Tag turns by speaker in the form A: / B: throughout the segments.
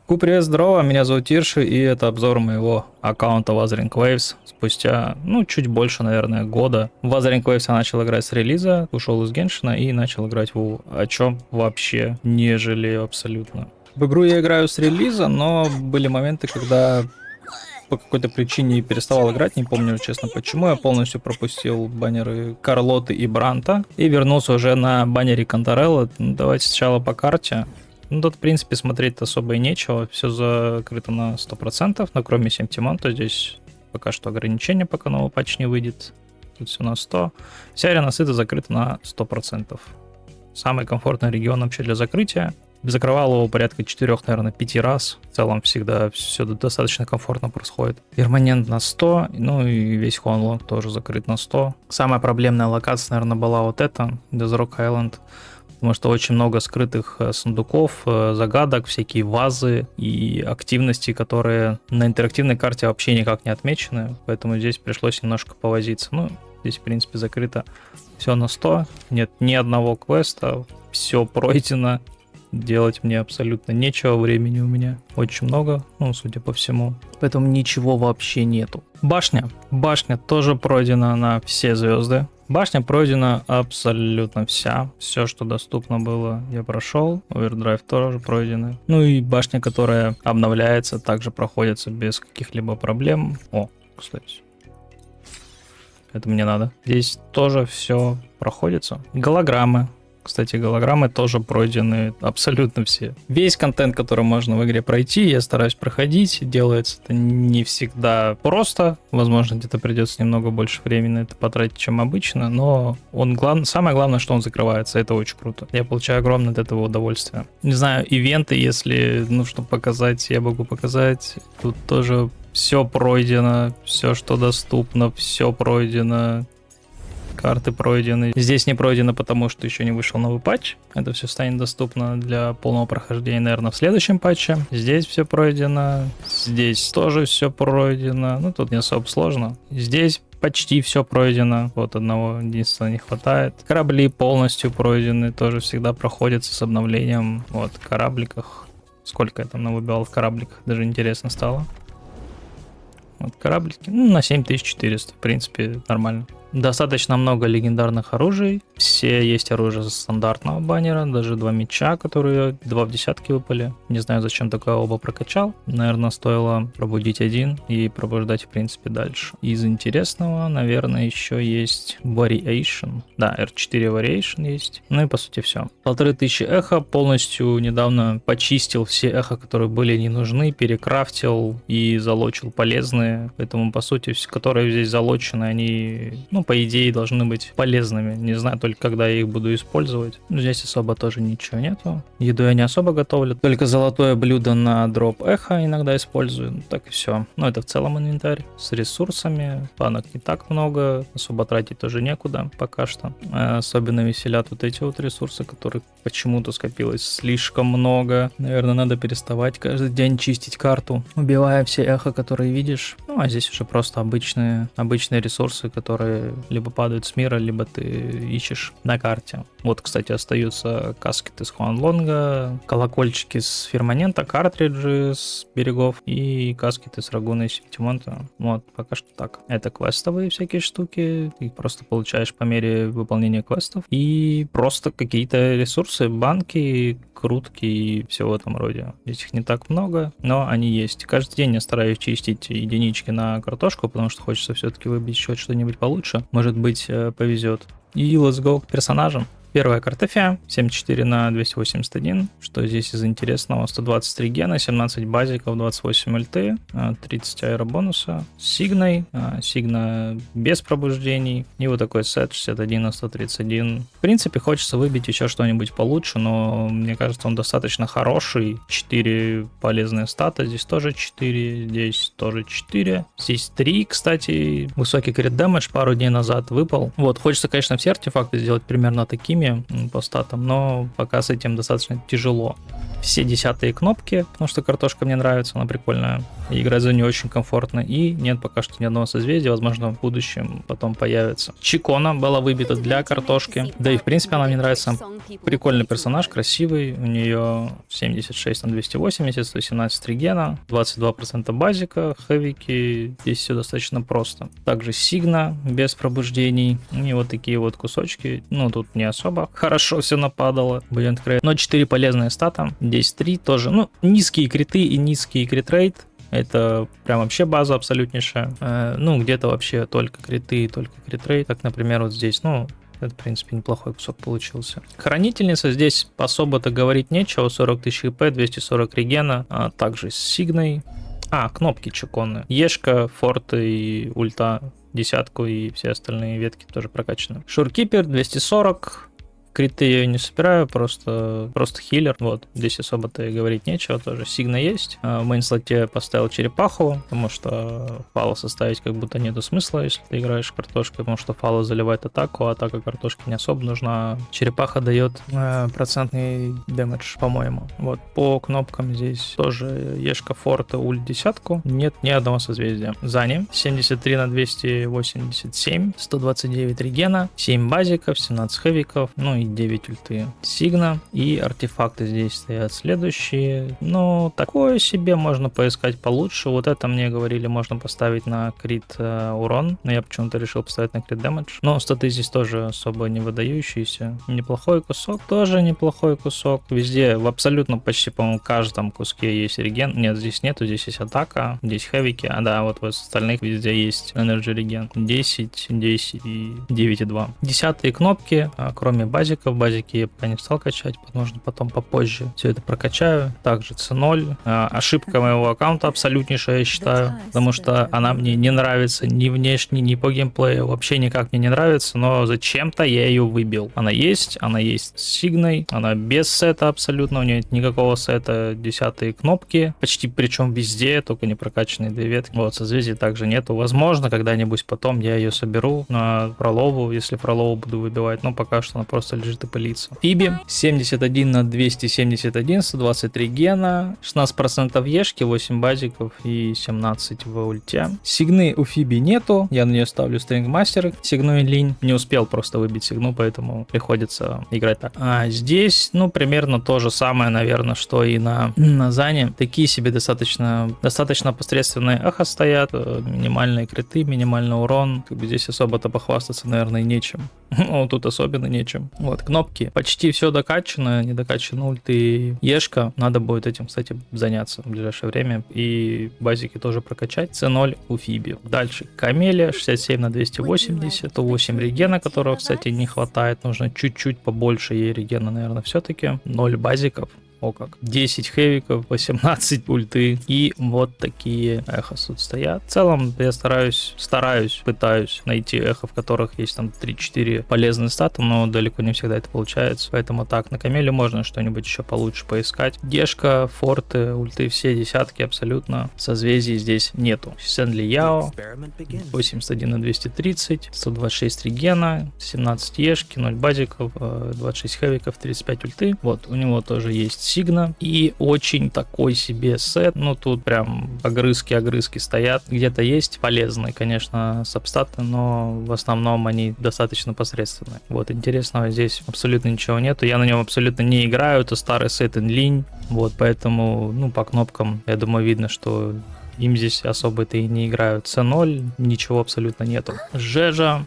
A: Привет, здорово, меня зовут Тирши, и это обзор моего аккаунта Wuthering Waves. Спустя, чуть больше, наверное, года в Wuthering Waves я начал играть с релиза, ушел из Геншина и начал играть в WoW, о чем вообще не жалею абсолютно. В игру я играю с релиза, но были моменты, когда по какой-то причине переставал играть, не помню, честно, почему. Я полностью пропустил баннеры Карлоты и Бранта и вернулся уже на баннере Кантарелла. Давайте сначала по карте. Тут, в принципе, смотреть особо и нечего. Все закрыто на 100%, но кроме Сентимонта здесь пока что ограничение, пока новый патч не выйдет. Тут все на 100. Вся арена сыта закрыта на 100%. Самый комфортный регион вообще для закрытия. Закрывал его порядка 4, наверное, 5 раз. В целом всегда все достаточно комфортно происходит. Перманент на 100, и весь Хуанлонг тоже закрыт на 100. Самая проблемная локация, наверное, была вот эта, Desrock Island. Потому что очень много скрытых сундуков, загадок, всякие вазы и активности, которые на интерактивной карте вообще никак не отмечены. Поэтому здесь пришлось немножко повозиться. Здесь, в принципе, закрыто все на 100. Нет ни одного квеста. Все пройдено. Делать мне абсолютно нечего. Времени у меня очень много, судя по всему. Поэтому ничего вообще нету. Башня. Башня тоже пройдена на все звезды. Башня пройдена абсолютно вся. Все, что доступно было, я прошел. Овердрайв тоже пройдены. И башня, которая обновляется, также проходится без каких-либо проблем. О, кстати. Это мне надо. Здесь тоже все проходится. Голограммы. Кстати, голограммы тоже пройдены абсолютно все. Весь контент, который можно в игре пройти, я стараюсь проходить. Делается это не всегда просто. Возможно, где-то придется немного больше времени на это потратить, чем обычно. Но самое главное, что он закрывается. Это очень круто. Я получаю огромное от этого удовольствие. Не знаю, ивенты, если, чтобы показать, я могу показать. Тут тоже все пройдено. Все, что доступно, все пройдено. Карты пройдены. Здесь не пройдено, потому что еще не вышел новый патч. Это все станет доступно для полного прохождения, наверное, в следующем патче. Здесь все пройдено. Здесь тоже все пройдено. Тут не особо сложно. Здесь почти все пройдено. Вот одного единственного не хватает. Корабли полностью пройдены. Тоже всегда проходятся с обновлением. Вот, в корабликах. Сколько я там навыбивал в корабликах. Даже интересно стало. Вот кораблики. На 7400. В принципе, нормально. Достаточно много легендарных оружий. Все есть оружие со стандартного баннера. Даже 2 меча, которые 2 в десятке выпали. Не знаю, зачем такое оба прокачал. Наверное, стоило пробудить один и пробуждать, в принципе, дальше. Из интересного, наверное, еще есть Variation. Да, R4 Variation есть. И по сути все. 1500 эхо. Полностью недавно почистил все эхо, которые были не нужны. Перекрафтил и залочил полезные. Поэтому, по сути, которые здесь залочены, они... по идее, должны быть полезными. Не знаю только, когда я их буду использовать. Здесь особо тоже ничего нету. Еду я не особо готовлю. Только золотое блюдо на дроп эхо иногда использую. Так и все. Это в целом инвентарь с ресурсами. Банок не так много. Особо тратить тоже некуда пока что. Особенно веселят вот эти вот ресурсы, которых почему-то скопилось слишком много. Наверное, надо переставать каждый день чистить карту, убивая все эхо, которые видишь. А здесь уже просто обычные ресурсы, которые либо падают с мира, либо ты ищешь на карте. Вот, кстати, остаются каскеты с Хуанлонга, колокольчики с Ферманента, картриджи с берегов и каскеты с Рагуна и Сентимонта. Вот, пока что так. Это квестовые всякие штуки. Ты их просто получаешь по мере выполнения квестов. И просто какие-то ресурсы, банки, крутки и все в этом роде. Здесь их не так много, но они есть. Каждый день я стараюсь чистить единички на картошку, потому что хочется все-таки выбить еще что-нибудь получше. Может быть, повезет. И let's go к персонажам. Первая картофия, 74 на 281. Что здесь из интересного? 123 гена, 17 базиков, 28 ульты, 30 аэробонуса. С Сигной. Сигна без пробуждений. И вот такой сет 61 на 131. В принципе, хочется выбить еще что-нибудь получше, но мне кажется, он достаточно хороший. 4 полезные стата. Здесь тоже 4, здесь тоже 4. Здесь 3, кстати. Высокий крит дэмэдж пару дней назад выпал. Вот, хочется, конечно, все артефакты сделать примерно такими, Лине по статам, но пока с этим достаточно тяжело. Все 10-е кнопки, потому что картошка мне нравится, она прикольная. И играть за нее очень комфортно. И нет пока что ни одного созвездия, возможно, в будущем потом появится. Чикона была выбита для картошки. Да и в принципе она мне нравится. Прикольный персонаж, красивый. У нее 76 на 280, 117 регена, 22% базика, хэвики. Здесь все достаточно просто. Также Сигна без пробуждений. И вот такие вот кусочки. Ну, тут не особо хорошо все нападало. Блин, но 4 полезные стата. 10-3 тоже. Ну, низкие криты и низкий критрейт. Это прям вообще база абсолютнейшая. Ну, где-то вообще только криты и только критрейт. Так, например, вот здесь, ну, это, в принципе, неплохой кусок получился. Хранительница здесь особо-то говорить нечего. 40 тысяч хп, 240 регена. А также с Сигной. Кнопки чеконные. Ешка, форты и ульта. Десятку и все остальные ветки тоже прокачаны. Шуркипер 240. Криты я не собираю, просто хилер. Вот, здесь особо-то и говорить нечего, тоже Сигна есть. В мейн-слоте поставил черепаху, потому что фала составить как будто нету смысла, если ты играешь картошкой, потому что фала заливает атаку, а атака картошки не особо нужна. Черепаха дает процентный дэмэдж, по-моему. Вот, по кнопкам здесь тоже Ешка, форта, ульт, десятку. Нет ни одного созвездия. Зани 73 на 287, 129 регена, 7 базиков, 17 хэвиков, ну и 9 ульты. Сигна и артефакты здесь стоят следующие. Ну, такое себе, можно поискать получше. Вот это мне говорили, можно поставить на крит урон, но я почему-то решил поставить на крит дэмэдж. Но статы здесь тоже особо не выдающиеся. Неплохой кусок, тоже неплохой кусок. Везде, в абсолютно почти, по-моему, каждом куске есть реген. Нет, здесь нету, здесь есть атака, здесь хэвики. Да, вот в остальных везде есть энерджи реген. 10, 10 и 9,2. 10-е кнопки, кроме базиков. Базики я пока не стал качать, потому что потом попозже все это прокачаю. Также C0. Ошибка моего аккаунта абсолютнейшая, я считаю, потому что она мне не нравится ни внешне, ни по геймплею. Вообще никак мне не нравится, но зачем-то я ее выбил. Она есть с Сигной, она без сета абсолютно, у нее нет никакого сета. 10-е кнопки, почти причем везде, только не прокачанные 2 ветки. Вот, созвездий также нету. Возможно, когда-нибудь потом я ее соберу на Фролову, если Фролову буду выбивать, но пока что она просто лежит и пылится. Фиби 71 на 271, 123 гена, 16% ешки, 8 базиков и 17 в ульте. Сигны у Фиби нету, я на нее ставлю стрингмастер, Сигну и Линь. Не успел просто выбить Сигну, поэтому приходится играть так. А здесь, ну, примерно то же самое, наверное, что и на Зане. Такие себе достаточно посредственные эхо стоят, минимальные криты, минимальный урон. Как бы здесь особо-то похвастаться, наверное, нечем. Ну, тут особенно нечем. Вот, кнопки. Почти все докачано, не докачано ульт и ешка. Надо будет этим, кстати, заняться в ближайшее время. И базики тоже прокачать. C0 у Фиби. Дальше Камелия 67 на 280. 108 регена, которого, кстати, не хватает. Нужно чуть-чуть побольше ей регена, наверное, все-таки. 0 базиков. О как. 10 хэвиков, 18 ульты. И вот такие эхо тут стоят. В целом я пытаюсь найти эхо, в которых есть там 3-4 полезные статы, но далеко не всегда это получается. Поэтому так, на Камеле можно что-нибудь еще получше поискать. Дешка, форты, ульты, все десятки абсолютно. Созвездий здесь нету. Сенли Яо 81 на 230, 126 регена, 17 ешки, 0 базиков, 26 хэвиков, 35 ульты. Вот, у него тоже есть Сигна и очень такой себе сет. Ну, тут прям огрызки стоят. Где-то есть полезные, конечно, сабстаты, но в основном они достаточно посредственные. Вот, интересного здесь абсолютно ничего нету. Я на нем абсолютно не играю. Это старый сет Инлинь. Вот, поэтому, ну, по кнопкам, я думаю, видно, что им здесь особо-то и не играют. C0, ничего абсолютно нету. Жежа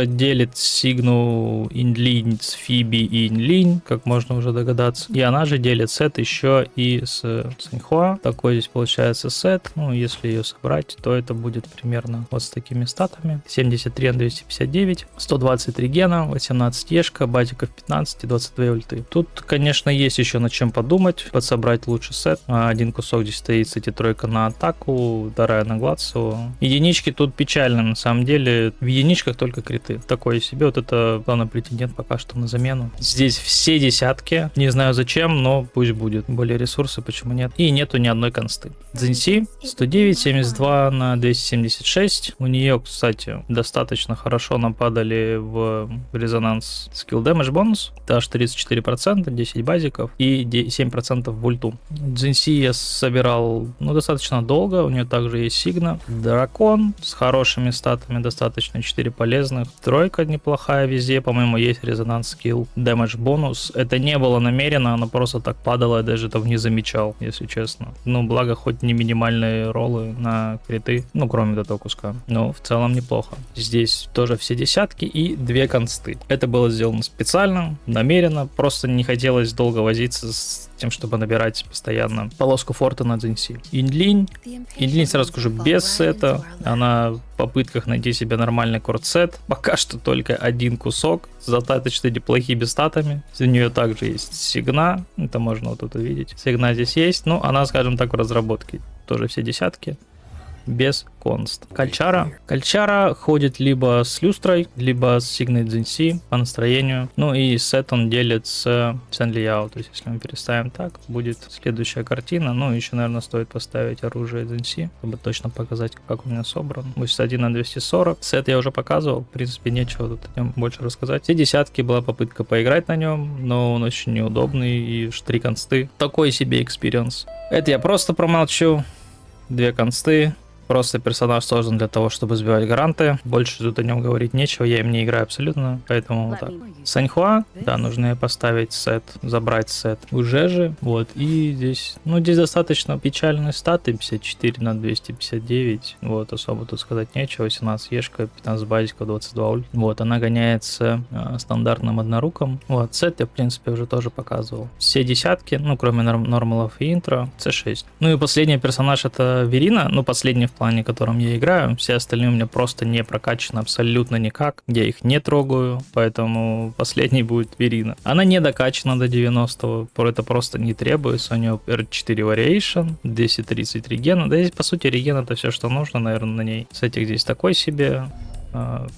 A: делит Сигну Инлинь с Фиби и Инлинь, как можно уже догадаться. И она же делит сет еще и с Цинхуа. Такой здесь получается сет. Ну, если ее собрать, то это будет примерно вот с такими статами. 73 на 259, 120 регена, 18 ешка, базиков 15 и 22 ульты. Тут, конечно, есть еще над чем подумать. Подсобрать лучше сет. Один кусок здесь стоит, кстати, тройка на атаку. Альфу, вторая на Гладсу. Единички тут печально, на самом деле. В единичках только криты. Такое себе. Вот это главный претендент пока что на замену. Здесь все десятки. Не знаю зачем, но пусть будет. Более ресурсы, почему нет. И нету ни одной консты. Цзиньси 109, 72 на 276. У нее, кстати, достаточно хорошо нападали в резонанс скилл damage бонус. Аж 34%, 10 базиков и 7% в ульту. Цзиньси я собирал, ну, достаточно долго. У нее также есть Сигна. Дракон с хорошими статами, достаточно 4 полезных. Тройка неплохая везде. По-моему, есть резонанс скилл damage бонус. Это не было намеренно, оно просто так падало, я даже этого не замечал, если честно. Ну, благо, хоть не минимальные роллы на криты, ну, кроме этого куска. Но в целом неплохо. Здесь тоже все десятки и 2 консты. Это было сделано специально, намеренно, просто не хотелось долго возиться с тем, чтобы набирать постоянно полоску форта на Цзиньси. Инлинь. Инлинь, сразу скажу, без сета. Она в попытках найти себе нормальный корт-сет. Пока что только один кусок с достаточно неплохими статами. У нее также есть Сигна. Это можно вот тут увидеть. Сигна здесь есть. Ну, она, скажем так, в разработке. Тоже все десятки. Без конст. Кальчара ходит либо с люстрой, либо с Сигной Цзиньси по настроению. Ну и сет он делит с Сен-Лияо. То есть если мы переставим так, будет следующая картина. Ну еще, наверное, стоит поставить оружие Цзиньси, чтобы точно показать, как у меня собран. 81 на 240. Сет я уже показывал. В принципе, нечего тут о нем больше рассказать. Все десятки была попытка поиграть на нем, но он очень неудобный и 3 консты. Такой себе экспириенс. Это я просто промолчу. 2 консты. Просто персонаж создан для того, чтобы сбивать гаранты. Больше тут о нем говорить нечего, я им не играю абсолютно, поэтому вот так. Саньхуа, да, нужно поставить сет, забрать сет уже же, вот, и здесь, ну, здесь достаточно печальные статы, 54 на 259, вот, особо тут сказать нечего, 18 ешка, 15 базиков, 22 ульт, вот, она гоняется стандартным одноруком, вот, сет я, в принципе, уже тоже показывал. Все десятки, ну, кроме нормалов и интро, C6. Ну и последний персонаж это Верина, ну, последний в плане, в котором я играю. Все остальные у меня просто не прокачаны абсолютно никак. Я их не трогаю, поэтому последний будет Верина. Она не докачана до 90-го, это просто не требуется. У нее R4 Variation, 230 регена. Да здесь, по сути, реген это все, что нужно, наверное, на ней. С этих здесь такой себе.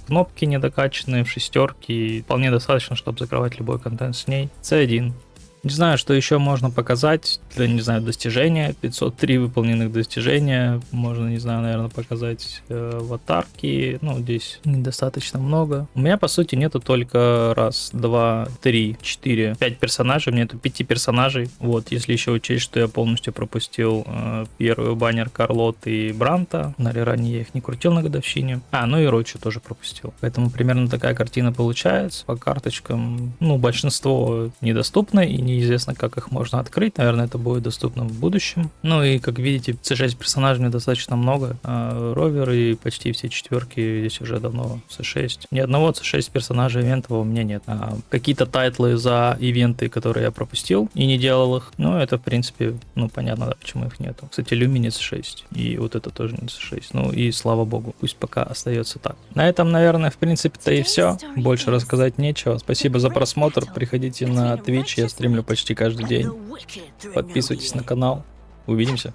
A: Кнопки недокачанные в шестерке. Вполне достаточно, чтобы закрывать любой контент с ней. C1. Не знаю, что еще можно показать. Для, не знаю, достижения. 503 выполненных достижения. Можно, не знаю, наверное, показать аватарки. Ну, здесь недостаточно много. У меня, по сути, нету только 1, 2, 3, 4, 5 персонажей. У меня нету 5 персонажей. Вот, если еще учесть, что я полностью пропустил первый баннер Карлот и Бранта. На реране я их не крутил на годовщине. Ну и Рочу тоже пропустил. Поэтому примерно такая картина получается. По карточкам, ну, большинство недоступно и неизвестно, как их можно открыть. Наверное, это будет доступно в будущем. Ну и, как видите, C6 персонажей мне достаточно много. Ровер и почти все четверки здесь уже давно C6. Ни одного C6 персонажа ивентового у меня нет. Какие-то тайтлы за ивенты, которые я пропустил и не делал их. Ну, это, в принципе, ну, понятно, да, почему их нету. Кстати, Люми C6. И вот это тоже не C6. Ну и слава богу, пусть пока остается так. На этом, наверное, в принципе-то и все. Больше рассказать нечего. Спасибо за просмотр. Приходите на Twitch, я стримлю почти каждый день. Подписывайтесь на канал. Увидимся.